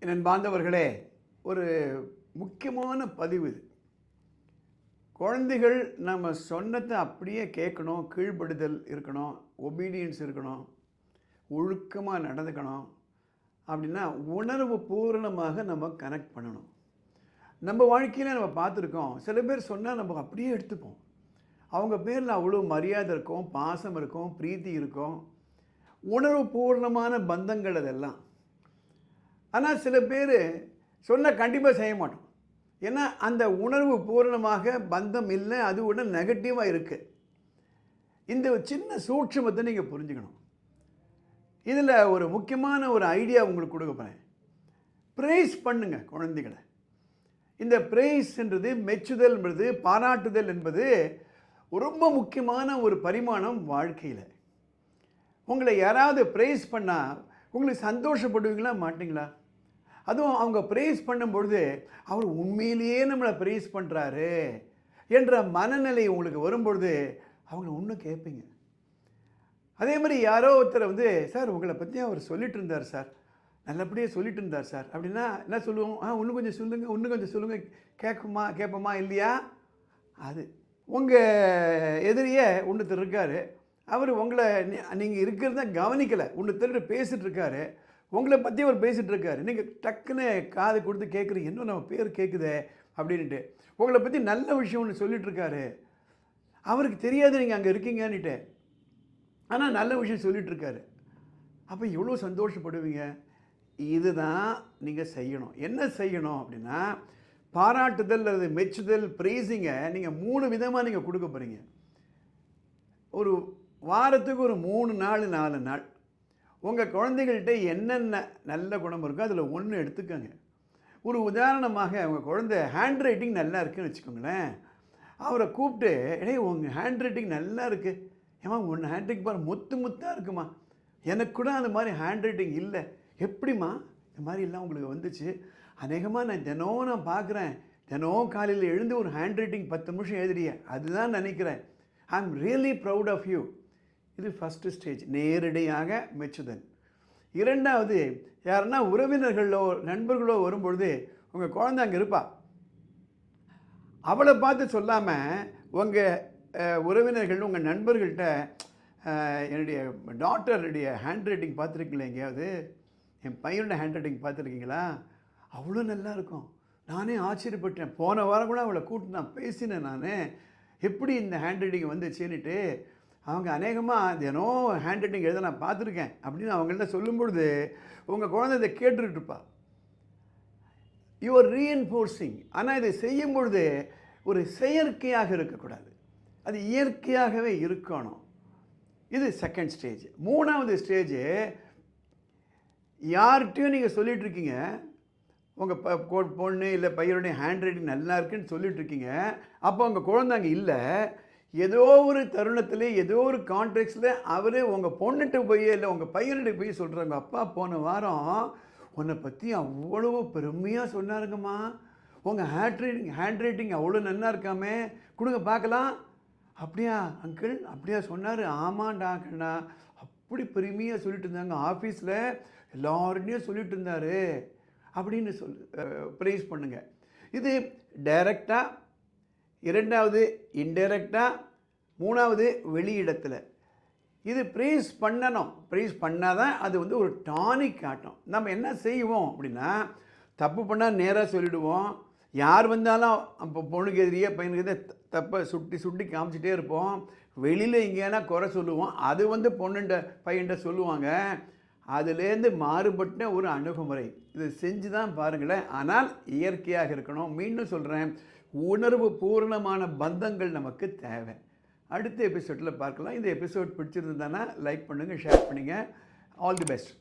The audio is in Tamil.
என் பாந்தவர்களே, ஒரு முக்கியமான பதிவு இது. குழந்தைகள் நம்ம சொன்னதை அப்படியே கேட்கணும், கீழ்ப்படுதல் இருக்கணும், ஒபீடியன்ஸ் இருக்கணும், ஒழுக்கமாக நடந்துக்கணும். அப்படின்னா உணர்வு பூரணமாக நம்ம கனெக்ட் பண்ணணும். நம்ம வாழ்க்கையில் நம்ம பார்த்துருக்கோம், சில பேர் சொன்னால் நம்ம அப்படியே எடுத்துப்போம். அவங்க பேரில் அவ்வளோ மரியாதை இருக்கும், பாசம் இருக்கும், பிரீத்தி இருக்கும், உணர்வு பூர்ணமான பந்தங்கள் அதெல்லாம். ஆனால் சில பேர் சொன்னால் கண்டிப்பாக செய்ய மாட்டோம். ஏன்னா அந்த உணர்வு பூரணமாக பந்தம் இல்லை, அது ஒன்று நெகட்டிவாக இருக்குது. இந்த சின்ன சூட்சுமத்தை நீங்கள் புரிஞ்சுக்கணும். இதில் ஒரு முக்கியமான ஒரு ஐடியா உங்களுக்கு கொடுக்க போகிறேன். ப்ரைஸ் பண்ணுங்க குழந்தைகளை. இந்த ப்ரைஸ்ன்றது, மெச்சுதல்ன்றது, பாராட்டுதல் என்பது ரொம்ப முக்கியமான ஒரு பரிமாணம் வாழ்க்கையில். உங்களை யாராவது ப்ரைஸ் பண்ணால் உங்களுக்கு சந்தோஷப்படுவீங்களா மாட்டிங்களா? அதுவும் அவங்க ப்ரைஸ் பண்ணும்பொழுது அவர் உண்மையிலேயே நம்மளை ப்ரைஸ் பண்ணுறாரு என்ற மனநிலை உங்களுக்கு வரும்பொழுது அவங்கள ஒன்றும் கேட்பீங்க. அதே மாதிரி யாரோ ஒருத்தர் சார் உங்களை பற்றி அவர் சொல்லிட்டு இருந்தார் சார், நல்லபடியாக சொல்லிட்டு இருந்தார் சார் அப்படின்னா என்ன சொல்லுவோம்? இன்னும் கொஞ்சம் சொல்லுங்கள், இன்னும் கொஞ்சம் சொல்லுங்கள், கேட்போமா இல்லையா? அது உங்கள் எதிரியே ஒருத்தர் இருக்கார், அவர் உங்களை நீங்கள் இருக்கிறத கவனிக்கலை, ஒருத்தர் பேசிகிட்டு இருக்காரு, உங்களை பற்றி அவர் பேசிகிட்டு இருக்காரு, நீங்கள் டக்குன்னு காது கொடுத்து கேட்குறீங்க, இன்னும் நம்ம பேர் கேட்குதே அப்படின்ட்டு. உங்களை பற்றி நல்ல விஷயம் ஒன்று சொல்லிகிட்டு இருக்காரு, அவருக்கு தெரியாது நீங்கள் அங்கே இருக்கீங்கன்னுட்டு, ஆனால் நல்ல விஷயம் சொல்லிகிட்ருக்காரு. அப்போ எவ்வளோ சந்தோஷப்படுவீங்க. இதுதான் நீங்கள் செய்யணும். என்ன செய்யணும் அப்படின்னா, பாராட்டுதல் அல்லது மெச்சுதல், ப்ரைஸிங்கை நீங்கள் 3 விதமாக நீங்கள் கொடுக்க போகிறீங்க. ஒரு வாரத்துக்கு ஒரு 3 நாள் 4 நாள் உங்கள் குழந்தைகள்கிட்ட என்னென்ன நல்ல குணம் இருக்கோ அதில் ஒன்று எடுத்துக்கோங்க. ஒரு உதாரணமாக உங்கள் குழந்தை ஹேண்ட் ரைட்டிங் நல்லா இருக்குன்னு வச்சுக்கோங்களேன். அவரை கூப்பிட்டு, உங்கள் ஹேண்ட் ரைட்டிங் நல்லா இருக்குது, ஏமா உன் ஹேண்ட் ரைட்டிங் பாரு முத்தாக இருக்குமா, எனக்கு கூட அந்த மாதிரி ஹேண்ட் ரைட்டிங் இல்லை, எப்படிம்மா இந்த மாதிரி எல்லாம் உங்களுக்கு வந்துச்சு? அநேகமாக நான் பார்க்குறேன், தினம் காலையில் எழுந்து ஒரு ஹேண்ட் ரைட்டிங் 10 நிமிஷம் எழுதுறிய, அதுதான் நினைக்கிறேன். I am really proud of you. இது ஃபஸ்ட்டு ஸ்டேஜ், நேரடியாக மெச்சுதல். 2வது, யாருன்னா உறவினர்களோ நண்பர்களோ வரும்பொழுது உங்கள் குழந்தை அங்கே இருப்பா, அவளை பார்த்து சொல்லாமல் உங்கள் உறவினர்கள் உங்கள் நண்பர்கள்ட்ட, என்னுடைய டாட்டருடைய ஹேண்ட் ரைட்டிங் பார்த்துருக்கீங்களா, எங்கேயாவது என் பையனோட ஹேண்ட் ரைட்டிங் பார்த்துருக்கீங்களா, அவ்வளோ நல்லா இருக்கும், நானே ஆச்சரியப்பட்டேன், போன வாரம் கூட அவளை கூப்பிட்டு நான் பேசினேன், நான் எப்படி இந்த ஹேண்ட் ரைட்டிங் வந்துச்சுன்னுட்டு. அவங்க அநேகமாக தினம் ஹேண்ட் ரைட்டிங் எழுத நான் பார்த்துருக்கேன் அப்படின்னு அவங்கள்ட்ட சொல்லும்பொழுது உங்கள் குழந்தை இதை கேட்டுருப்பா. யூஆர் ரீஎன்ஃபோர்ஸிங். ஆனால் இதை செய்யும் பொழுது ஒரு செயற்கையாக இருக்கக்கூடாது, அது இயற்கையாகவே இருக்கணும். இது செகண்ட் ஸ்டேஜ். 3வது ஸ்டேஜ், யார்கிட்டையும் நீங்கள் சொல்லிகிட்ருக்கீங்க, உங்கள் பொண்ணு இல்லை பையனுடைய ஹேண்ட் ரைட்டிங் நல்லா இருக்குன்னு சொல்லிகிட்ருக்கீங்க. அப்போ உங்கள் குழந்தை அங்கே இல்லை, ஏதோ ஒரு தருணத்தில் ஏதோ ஒரு கான்டெக்ஸ்டில் அவரே உங்கள் பொண்ணுகிட்ட போய் இல்லை உங்கள் பையன்கிட்ட போய் சொல்கிறாங்க, அப்பா போன வாரம் உன்னை பற்றி அவ்வளோ பெருமையாக சொன்னாருங்கம்மா, உங்கள் ஹேண்ட் ரைட்டிங் அவ்வளோ நல்லா இருக்காமே, கொடுங்க பார்க்கலாம். அப்படியா அங்கிள், அப்படியா சொன்னார்? ஆமாண்டா கண்ணா, அப்படி பெருமையாக சொல்லிட்டு இருந்தாங்க, ஆஃபீஸில் எல்லாருடையும் சொல்லிட்டு இருந்தார் அப்படின்னு ப்ரைஸ் பண்ணுங்கள். இது டைரக்டாக, 2வது இன்டைரக்டாக, 3வது வெளியிடத்தில். இது ப்ரைஸ் பண்ணணும். ப்ரைஸ் பண்ணால் தான் அது ஒரு டானிக் காட்டும். நம்ம என்ன செய்வோம் அப்படின்னா, தப்பு பண்ணால் நேராக சொல்லிவிடுவோம், யார் வந்தாலும் அப்போ பொண்ணுக்கு எதிரியே பையனுக்கு எதிரே தப்பை சுட்டி காமிச்சிட்டே இருப்போம், வெளியில் எங்கேனா குறை சொல்லுவோம், அது பொண்ணுண்ட பையன்கிட்ட சொல்லுவாங்க. அதுலேருந்து மாறுபட்ட ஒரு அணுகுமுறை. இது செஞ்சு தான் பாருங்களேன். ஆனால் இயற்கையாக இருக்கணும். மீண்டும் சொல்கிறேன், உணர்வு பூரணமான பந்தங்கள் நமக்கு தேவை. அடுத்த எபிசோடில் பார்க்கலாம். இந்த எபிசோட் பிடிச்சிருந்ததுன்னா லைக் பண்ணுங்கள், ஷேர் பண்ணுங்கள். All the best.